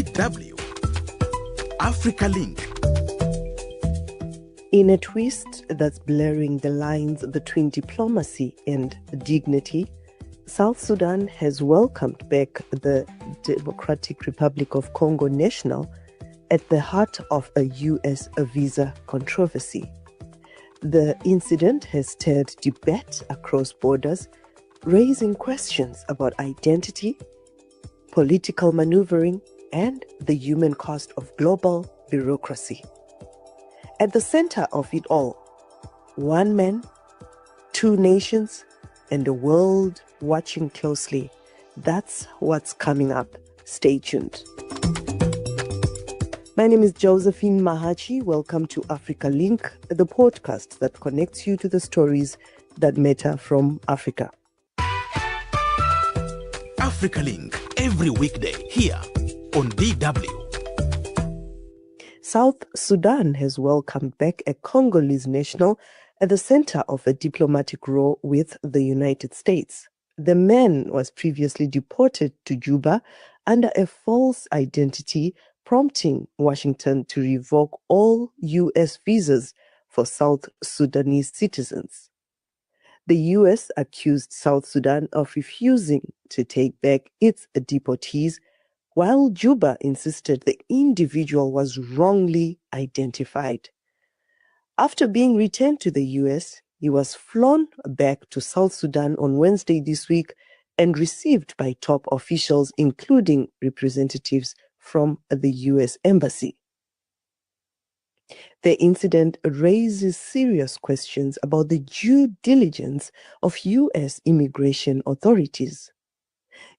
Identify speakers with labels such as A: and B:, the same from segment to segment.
A: DW Africa Link.
B: In a twist that's blurring the lines between diplomacy and dignity, South Sudan has welcomed back the Democratic Republic of Congo national at the heart of a U.S. visa controversy. The incident has stirred debate across borders, raising questions about identity, political maneuvering, and the human cost of global bureaucracy. At the center of it all, one man, two nations, and a world watching closely. That's what's coming up. Stay tuned. My name is Josephine Mahachi. Welcome to Africa Link, the podcast that connects you to the stories that matter from Africa.
A: Africa Link, every weekday here on DW.
B: South Sudan has welcomed back a Congolese national at the center of a diplomatic row with the United States. The man was previously deported to Juba under a false identity, prompting Washington to revoke all U.S. visas for South Sudanese citizens. The U.S. accused South Sudan of refusing to take back its deportees, while Juba insisted the individual was wrongly identified. After being returned to the U.S., he was flown back to South Sudan on Wednesday this week and received by top officials, including representatives from the U.S. Embassy. The incident raises serious questions about the due diligence of U.S. immigration authorities.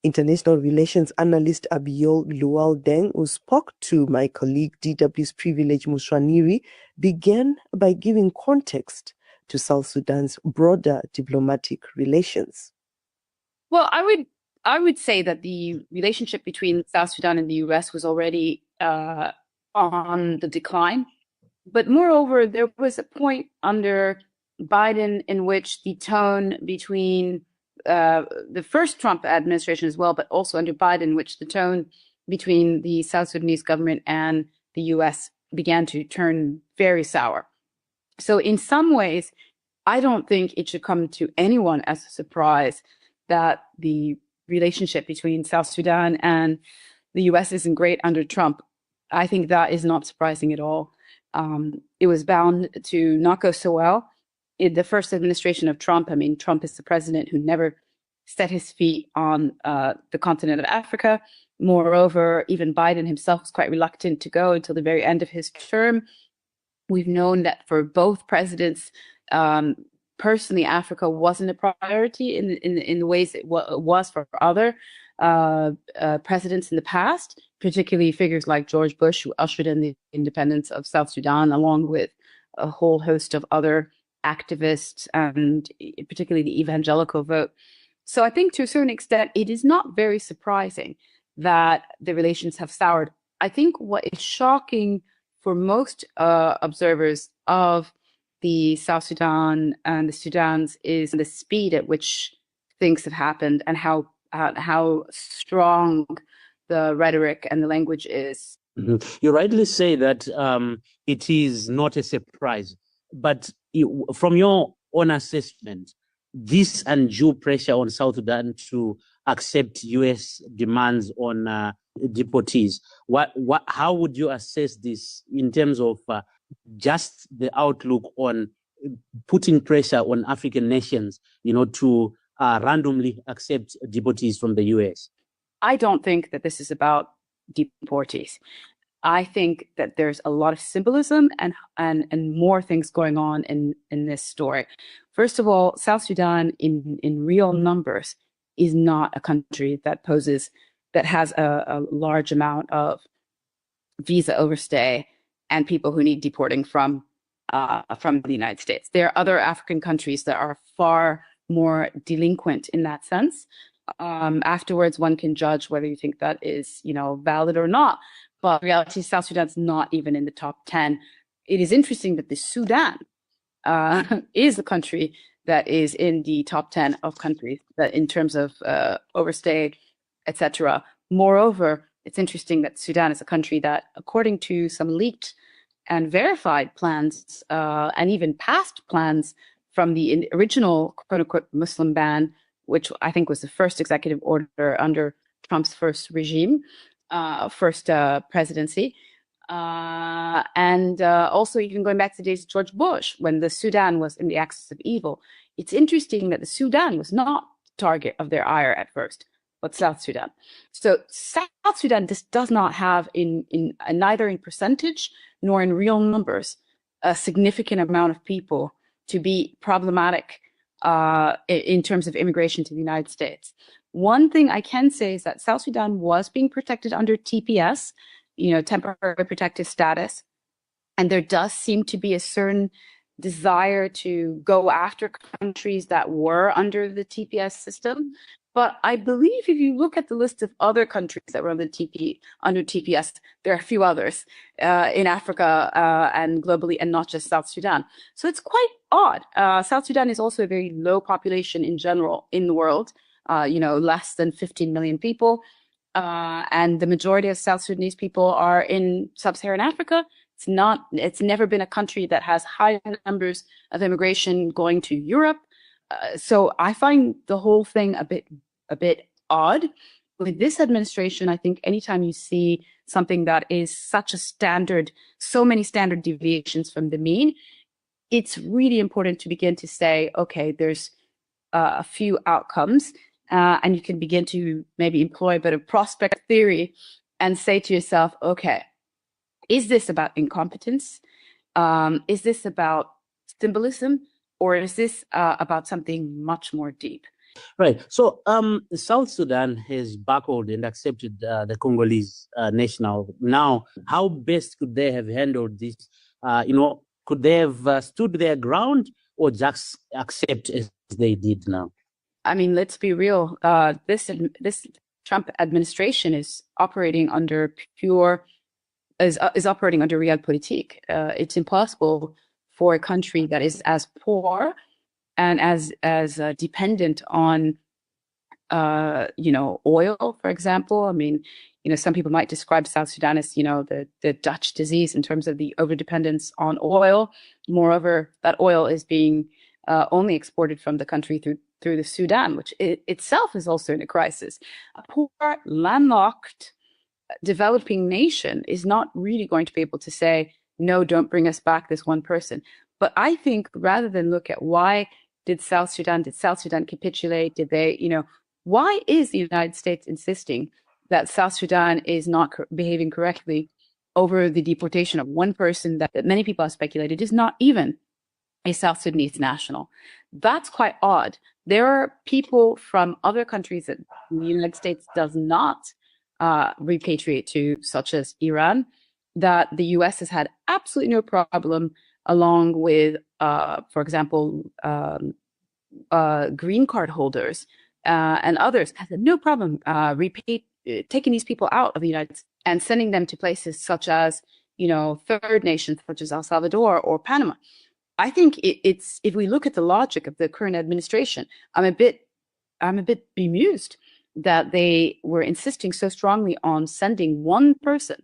B: International relations analyst Abiol Lual-Deng, who spoke to my colleague DW's Privilege Mushwaniri, began by giving context to South Sudan's broader diplomatic relations.
C: Well, I would say that the relationship between South Sudan and the U.S. was already on the decline. But moreover, there was a point under Biden in which the tone between the first Trump administration as well, but also under Biden, which the tone between the South Sudanese government and the U.S. began to turn very sour. So in some ways, I don't think it should come to anyone as a surprise that the relationship between South Sudan and the U.S. isn't great under Trump. I think that is not surprising at all. It was bound to not go so well. In the first administration of Trump, Trump is the president who never set his feet on the continent of Africa. Moreover, even Biden himself was quite reluctant to go until the very end of his term. We've known that for both presidents, personally, Africa wasn't a priority in the ways it was for other presidents in the past, particularly figures like George Bush, who ushered in the independence of South Sudan, along with a whole host of other activists and particularly the evangelical vote. So I think to a certain extent, it is not very surprising that the relations have soured. I think what is shocking for most observers of the South Sudan and the Sudans is the speed at which things have happened and how strong the rhetoric and the language is.
D: Mm-hmm. You rightly say that it is not a surprise, but from your own assessment, this undue pressure on South Sudan to accept U.S. demands on deportees, how would you assess this in terms of just the outlook on putting pressure on African nations, to randomly accept deportees from the U.S.?
C: I don't think that this is about deportees. I think that there's a lot of symbolism and more things going on in this story. First of all, South Sudan in real numbers is not a country that has a large amount of visa overstay and people who need deporting from the United States. There are other African countries that are far more delinquent in that sense. Afterwards, one can judge whether you think that is, valid or not. But in reality, South Sudan's not even in the top 10. It is interesting that the Sudan is the country that is in the top 10 of countries that in terms of overstay, etc. Moreover, it's interesting that Sudan is a country that, according to some leaked and verified plans, and even past plans from the original quote-unquote Muslim ban, which I think was the first executive order under Trump's first regime, first presidency, and also even going back to the days of George Bush, when the Sudan was in the axis of evil. It's interesting that the Sudan was not the target of their ire at first, but South Sudan. So South Sudan does not have neither in percentage nor in real numbers a significant amount of people to be problematic in terms of immigration to the United States. One thing I can say is that South Sudan was being protected under TPS, temporary protective status, and there does seem to be a certain desire to go after countries that were under the TPS system. But I believe if you look at the list of other countries that were under TPS, there are a few others in Africa and globally, and not just South Sudan. So it's quite odd. South Sudan is also a very low population in general in the world, less than 15 million people. And the majority of South Sudanese people are in sub-Saharan Africa. It's never been a country that has high numbers of immigration going to Europe. So I find the whole thing a bit odd. With this administration, I think anytime you see something that is such a standard, so many standard deviations from the mean, it's really important to begin to say, okay, there's a few outcomes, and you can begin to maybe employ a bit of prospect theory and say to yourself, okay, is this about incompetence? Is this about symbolism? Or is this about something much more deep?
D: Right. So South Sudan has buckled and accepted the Congolese national. Now, how best could they have handled this? Could they have stood their ground or just accept as they did now?
C: I mean, let's be real. This Trump administration is operating under operating under realpolitik. It's impossible for a country that is as poor and as dependent on oil, for example. I mean, some people might describe South Sudan as the Dutch disease in terms of the overdependence on oil. Moreover, that oil is being only exported from the country through the Sudan, which itself is also in a crisis. A poor, landlocked, developing nation is not really going to be able to say, no, don't bring us back this one person. But I think rather than look at why did South Sudan capitulate? Did they, why is the United States insisting that South Sudan is not behaving correctly over the deportation of one person that many people have speculated is not even a South Sudanese national? That's quite odd. There are people from other countries that the United States does not repatriate to, such as Iran, that the US has had absolutely no problem, along with, for example, green card holders and others, has had no problem taking these people out of the United States and sending them to places such as, third nations, such as El Salvador or Panama. I think it's, if we look at the logic of the current administration, I'm a bit bemused that they were insisting so strongly on sending one person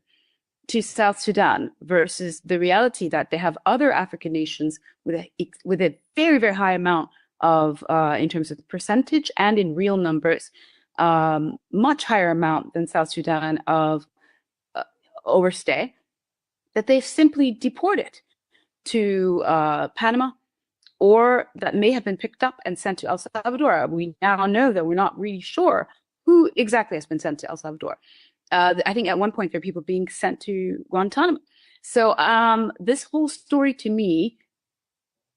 C: to South Sudan versus the reality that they have other African nations with a very, very high amount of, in terms of percentage and in real numbers, much higher amount than South Sudan of overstay, that they've simply deported to Panama, or that may have been picked up and sent to El Salvador. We now know that we're not really sure who exactly has been sent to El Salvador. I think at one point there are people being sent to Guantanamo. So this whole story to me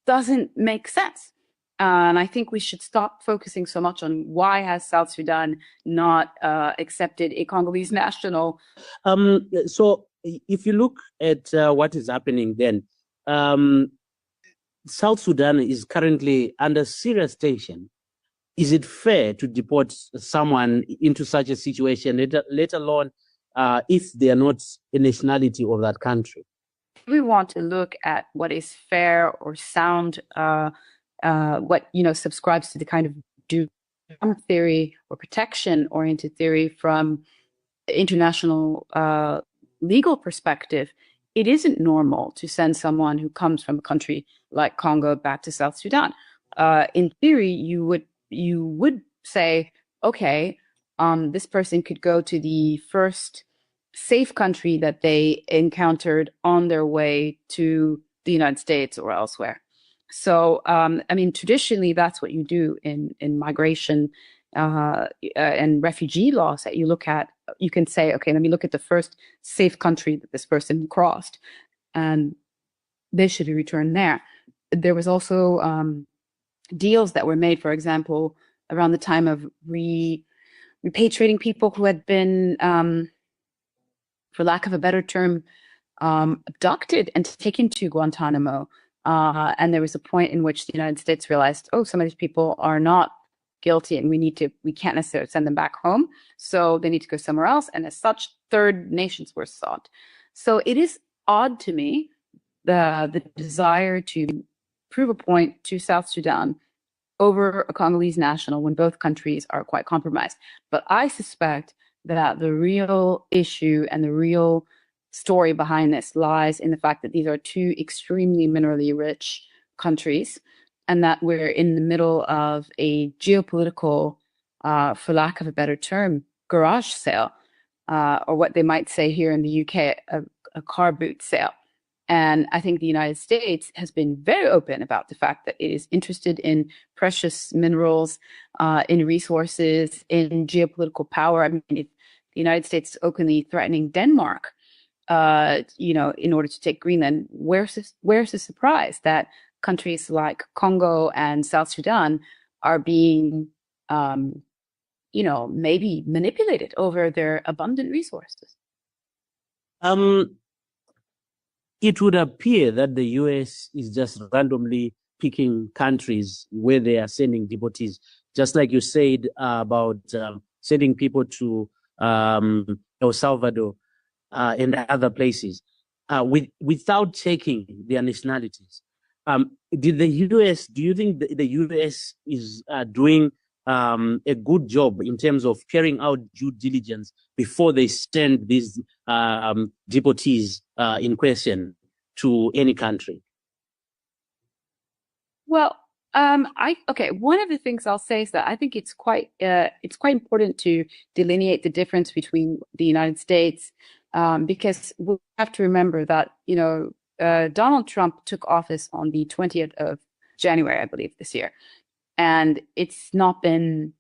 C: doesn't make sense. And I think we should stop focusing so much on why has South Sudan not accepted a Congolese national.
D: So if you look at what is happening then, South Sudan is currently under serious tension. Is it fair to deport someone into such a situation, let alone if they are not a nationality of that country?
C: We want to look at what is fair or sound, what subscribes to the kind of due theory or protection-oriented theory from international legal perspective, it isn't normal to send someone who comes from a country like Congo back to South Sudan. In theory, you would say, okay, this person could go to the first safe country that they encountered on their way to the United States or elsewhere. So, I mean, traditionally, that's what you do in migration and refugee laws that you look at. You can say, okay, let me look at the first safe country that this person crossed, and they should be returned there. There was also deals that were made, for example, around the time of repatriating people who had been, for lack of a better term, abducted and taken to Guantanamo. And there was a point in which the United States realized, oh, some of these people are not guilty and we can't necessarily send them back home. So they need to go somewhere else. And as such, third nations were sought. So it is odd to me, the desire to prove a point to South Sudan over a Congolese national when both countries are quite compromised. But I suspect that the real issue and the real story behind this lies in the fact that these are two extremely minerally rich countries, and that we're in the middle of a geopolitical, for lack of a better term, garage sale, or what they might say here in the UK, a car boot sale. And I think the United States has been very open about the fact that it is interested in precious minerals, in resources, in geopolitical power. I mean, if the United States is openly threatening Denmark, in order to take Greenland, where's the surprise that countries like Congo and South Sudan are being, maybe manipulated over their abundant resources?
D: It would appear that the US is just randomly picking countries where they are sending deportees, just like you said about sending people to El Salvador and other places without checking their nationalities. Do you think the US is doing a good job in terms of carrying out due diligence before they send these deportees in question to any country?
C: Well, one of the things I'll say is that I think it's quite important to delineate the difference between the United States, because we have to remember that Donald Trump took office on the 20th of January, I believe, this year. And it's not even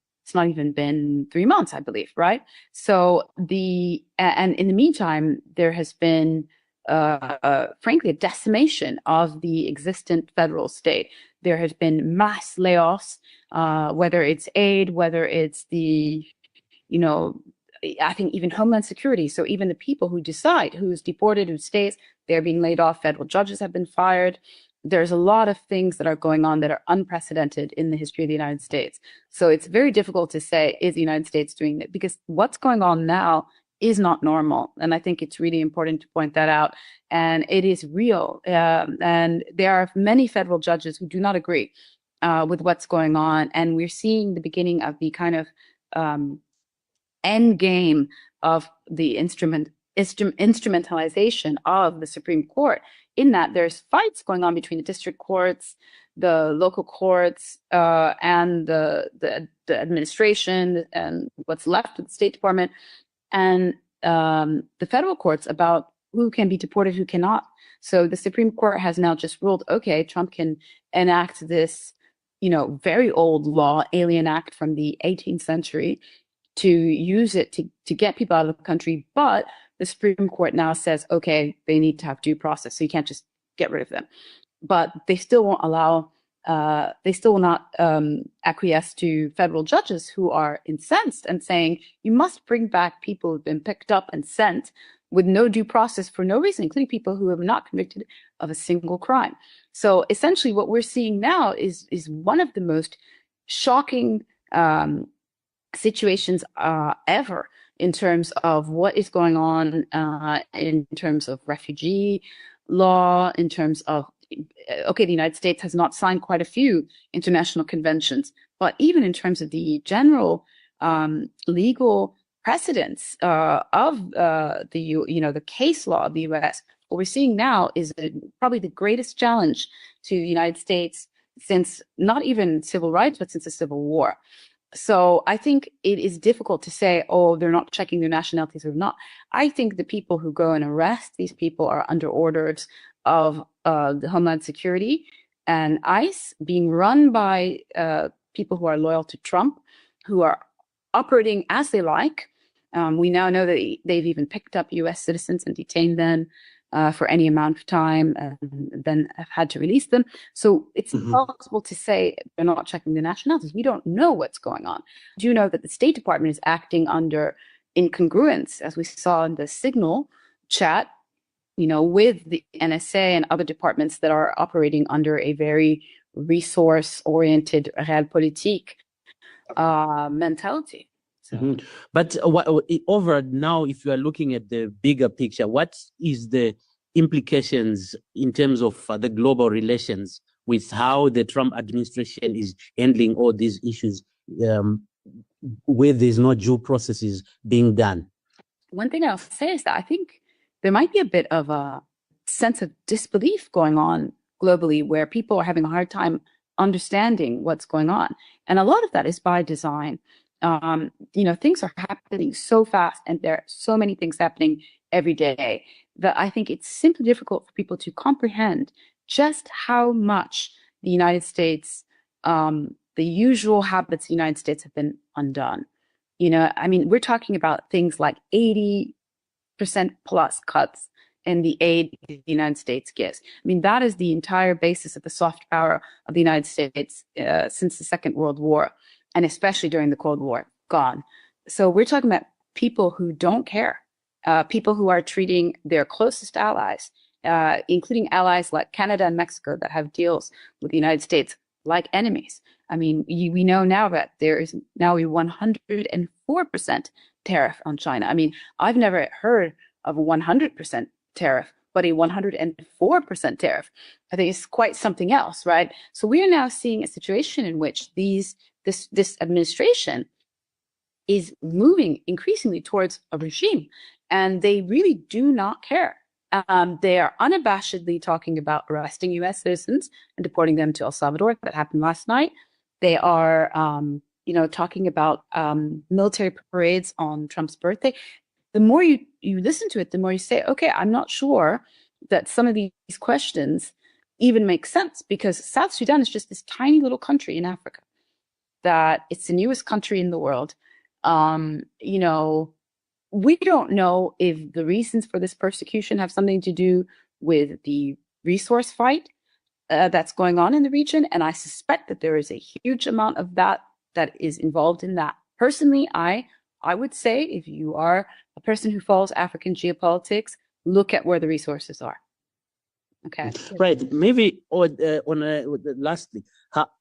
C: been 3 months, I believe, right? So and in the meantime, there has been, frankly, a decimation of the existent federal state. There has been mass layoffs, whether it's aid, whether it's I think even Homeland Security. So even the people who decide who's deported, who stays, they're being laid off. Federal judges have been fired. There's a lot of things that are going on that are unprecedented in the history of the United States. So it's very difficult to say, is the United States doing that? Because what's going on now is not normal. And I think it's really important to point that out. And it is real. And there are many federal judges who do not agree with what's going on. And we're seeing the beginning of the kind of end game of the instrumentalization of the Supreme Court, in that there's fights going on between the district courts, the local courts, and the administration and what's left of the State Department, and the federal courts about who can be deported, who cannot. So the Supreme Court has now just ruled, okay, Trump can enact this, very old law, Alien Act from the 18th century, to use it to get people out of the country. But the Supreme Court now says, okay, they need to have due process, so you can't just get rid of them. But they still won't allow, they still will not acquiesce to federal judges who are incensed and saying, you must bring back people who've been picked up and sent with no due process for no reason, including people who have not convicted of a single crime. So essentially what we're seeing now is one of the most shocking situations ever in terms of what is going on in terms of refugee law, in terms of, okay, the United States has not signed quite a few international conventions, but even in terms of the general legal precedents of the case law of the U.S. What we're seeing now is probably the greatest challenge to the United States since not even civil rights, but since the Civil War. So I think it is difficult to say, oh, they're not checking their nationalities or not. I think the people who go and arrest these people are under orders of the Homeland Security and ICE, being run by people who are loyal to Trump, who are operating as they like. We now know that they've even picked up U.S. citizens and detained them for any amount of time and then have had to release them. So it's impossible to say they're not checking the nationalities. We don't know what's going on. We do know that the State Department is acting under incongruence, as we saw in the Signal chat, with the NSA and other departments that are operating under a very resource-oriented realpolitik mentality. So.
D: But over now, if you are looking at the bigger picture, what is the implications in terms of the global relations with how the Trump administration is handling all these issues where there's no due processes being done?
C: One thing I'll say is that I think there might be a bit of a sense of disbelief going on globally where people are having a hard time understanding what's going on. And a lot of that is by design. Things are happening so fast and there are so many things happening every day that I think it's simply difficult for people to comprehend just how much the United States, the usual habits of the United States have been undone. We're talking about things like 80% plus cuts in the aid the United States gives. That is the entire basis of the soft power of the United States since the Second World War, and especially during the Cold War, gone. So we're talking about people who don't care, people who are treating their closest allies, including allies like Canada and Mexico that have deals with the United States, like enemies. We know now that there is now a 104% tariff on China. I've never heard of a 100% tariff, but a 104% tariff. I think it's quite something else, right? So we are now seeing a situation in which this administration is moving increasingly towards a regime, and they really do not care. They are unabashedly talking about arresting U.S. citizens and deporting them to El Salvador. That happened last night. They are, talking about military parades on Trump's birthday. The more you listen to it, the more you say, okay, I'm not sure that some of these questions even make sense, because South Sudan is just this tiny little country in Africa, that it's the newest country in the world. We don't know if the reasons for this persecution have something to do with the resource fight that's going on in the region. And I suspect that there is a huge amount of that is involved in that. Personally, I would say if you are a person who follows African geopolitics, look at where the resources are. Okay.
D: Right. Maybe lastly,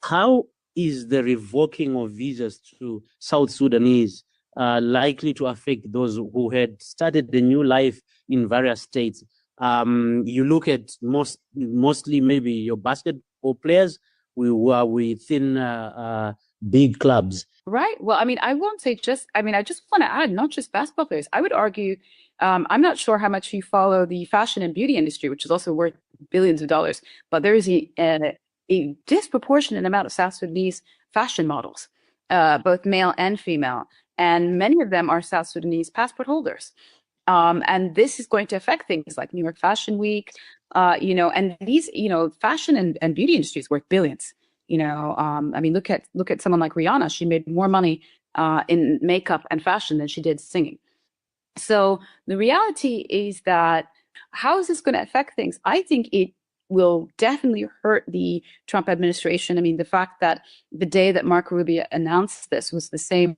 D: how is the revoking of visas to South Sudanese likely to affect those who had started the new life in various states? You look at mostly maybe your basketball players who are within big clubs.
C: Right. Well, I won't say just, I just want to add, not just basketball players. I would argue, I'm not sure how much you follow the fashion and beauty industry, which is also worth billions of dollars, but there is a disproportionate amount of South Sudanese fashion models, both male and female. And many of them are South Sudanese passport holders. And this is going to affect things like New York Fashion Week, and these, fashion and beauty industry is worth billions. Look at someone like Rihanna. She made more money in makeup and fashion than she did singing. So the reality is that how is this going to affect things? I think it will definitely hurt the Trump administration. The fact that the day that Marco Rubio announced this was the same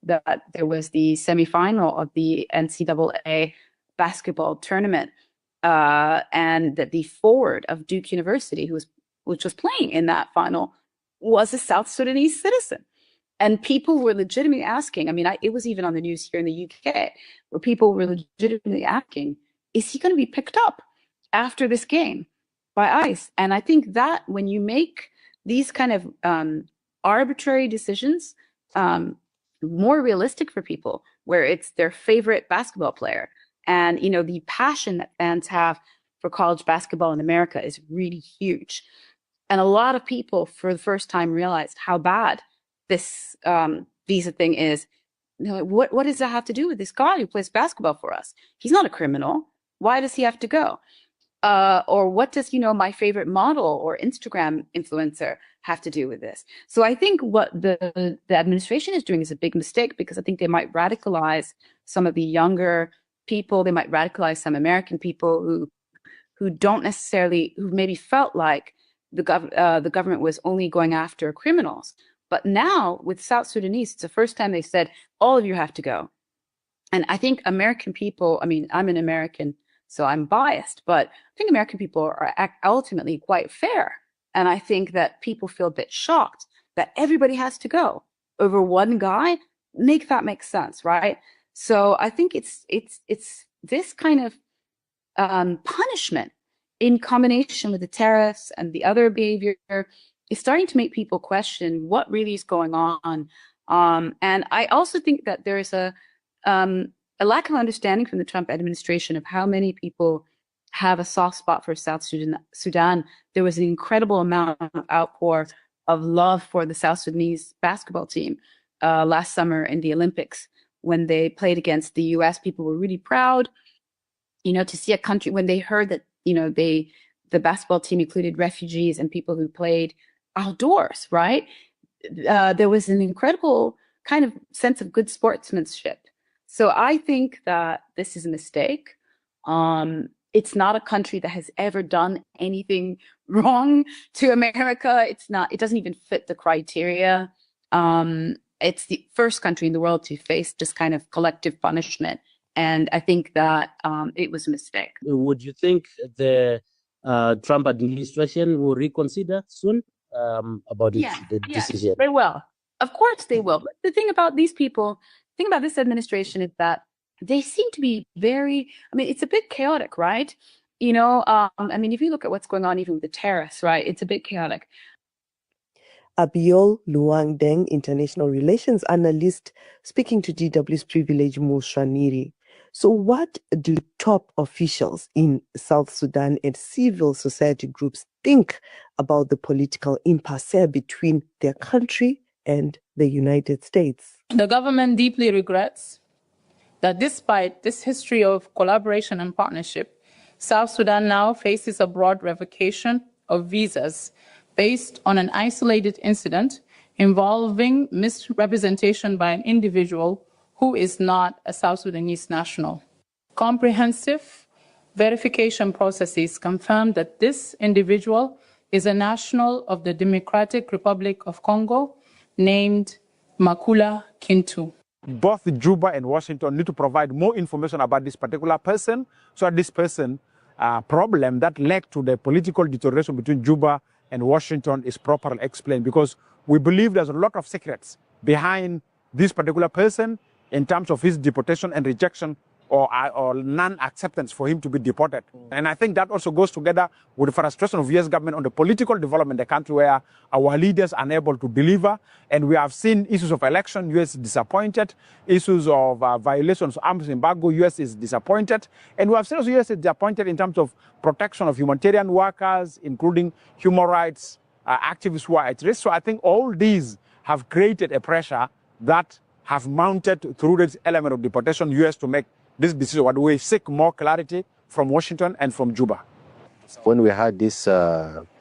C: that there was the semifinal of the NCAA basketball tournament, and that the forward of Duke University, which was playing in that final, was a South Sudanese citizen. And people were legitimately asking, it was even on the news here in the UK, where people were legitimately asking, is he going to be picked up after this game by ICE? And I think that when you make these kind of arbitrary decisions more realistic for people, where it's their favorite basketball player. And, the passion that fans have for college basketball in America is really huge. And a lot of people for the first time realized how bad this visa thing is. What does that have to do with this guy who plays basketball for us? He's not a criminal. Why does he have to go? Or what does, my favorite model or Instagram influencer have to do with this? So I think what the administration is doing is a big mistake, because I think they might radicalize some of the younger people. They might radicalize some American people who don't necessarily, who maybe felt like the government was only going after criminals. But now with South Sudanese, it's the first time they said, all of you have to go. And I think American people, I'm an American, so I'm biased, but I think American people are ultimately quite fair. And I think that people feel a bit shocked that everybody has to go over one guy. Make that make sense, right? So I think it's this kind of punishment in combination with the tariffs and the other behavior is starting to make people question what really is going on. And I also think that there is a lack of understanding from the Trump administration of how many people have a soft spot for South Sudan. There was an incredible amount of outpour of love for the South Sudanese basketball team last summer in the Olympics when they played against the US. People were really proud, to see a country when they heard that, the basketball team included refugees and people who played outdoors, right? There was an incredible kind of sense of good sportsmanship. So I think that this is a mistake. It's not a country that has ever done anything wrong to America. It doesn't even fit the criteria. It's the first country in the world to face this kind of collective punishment. And I think that it was a mistake.
D: Would you think the Trump administration will reconsider soon about the decision?
C: They will. Of course they will. But the thing about these people, the thing about this administration is that they seem to be very, it's a bit chaotic, right? If you look at what's going on even with the tariffs, right, it's a bit chaotic.
B: Abiol Luang Deng, international relations analyst, speaking to DW's Privilege Mushaniri. So what do top officials in South Sudan and civil society groups think about the political impasse between their country and the United States?
E: The government deeply regrets that despite this history of collaboration and partnership, South Sudan now faces a broad revocation of visas based on an isolated incident involving misrepresentation by an individual who is not a South Sudanese national. Comprehensive verification processes confirm that this individual is a national of the Democratic Republic of Congo named Makula Kintu.
F: Both Juba and Washington need to provide more information about this particular person, so that this person problem that led to the political deterioration between Juba and Washington is properly explained, because we believe there's a lot of secrets behind this particular person in terms of his deportation and rejection or non-acceptance for him to be deported. And I think that also goes together with the frustration of U.S. government on the political development in the country, where our leaders are unable to deliver. And we have seen issues of election, U.S. is disappointed. Issues of violations of arms embargo, U.S. is disappointed. And we have seen also U.S. is disappointed in terms of protection of humanitarian workers, including human rights activists who are at risk. So I think all these have created a pressure that have mounted through this element of deportation, U.S. to make this decision. What we seek more clarity from Washington and from Juba.
G: When we had this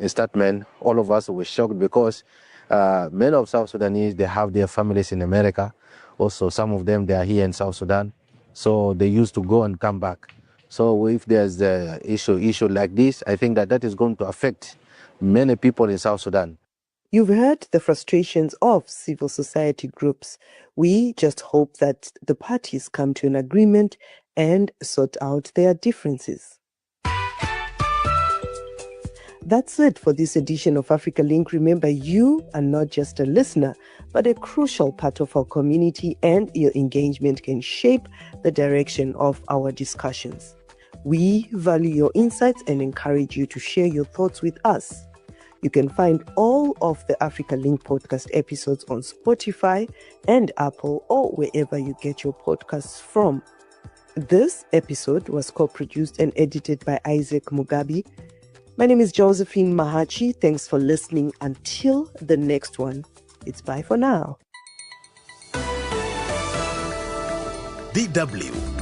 G: statement, all of us were shocked, because many of South Sudanese, they have their families in America. Also, some of them, they are here in South Sudan. So they used to go and come back. So if there's an issue like this, I think that is going to affect many people in South Sudan.
B: You've heard the frustrations of civil society groups. We just hope that the parties come to an agreement and sort out their differences. That's it for this edition of Africa Link. Remember, you are not just a listener, but a crucial part of our community, and your engagement can shape the direction of our discussions. We value your insights and encourage you to share your thoughts with us. You can find all of the Africa Link podcast episodes on Spotify and Apple or wherever you get your podcasts from. This episode was co-produced and edited by Isaac Mugabi. My name is Josephine Mahachi. Thanks for listening. Until the next one, it's bye for now.
A: DW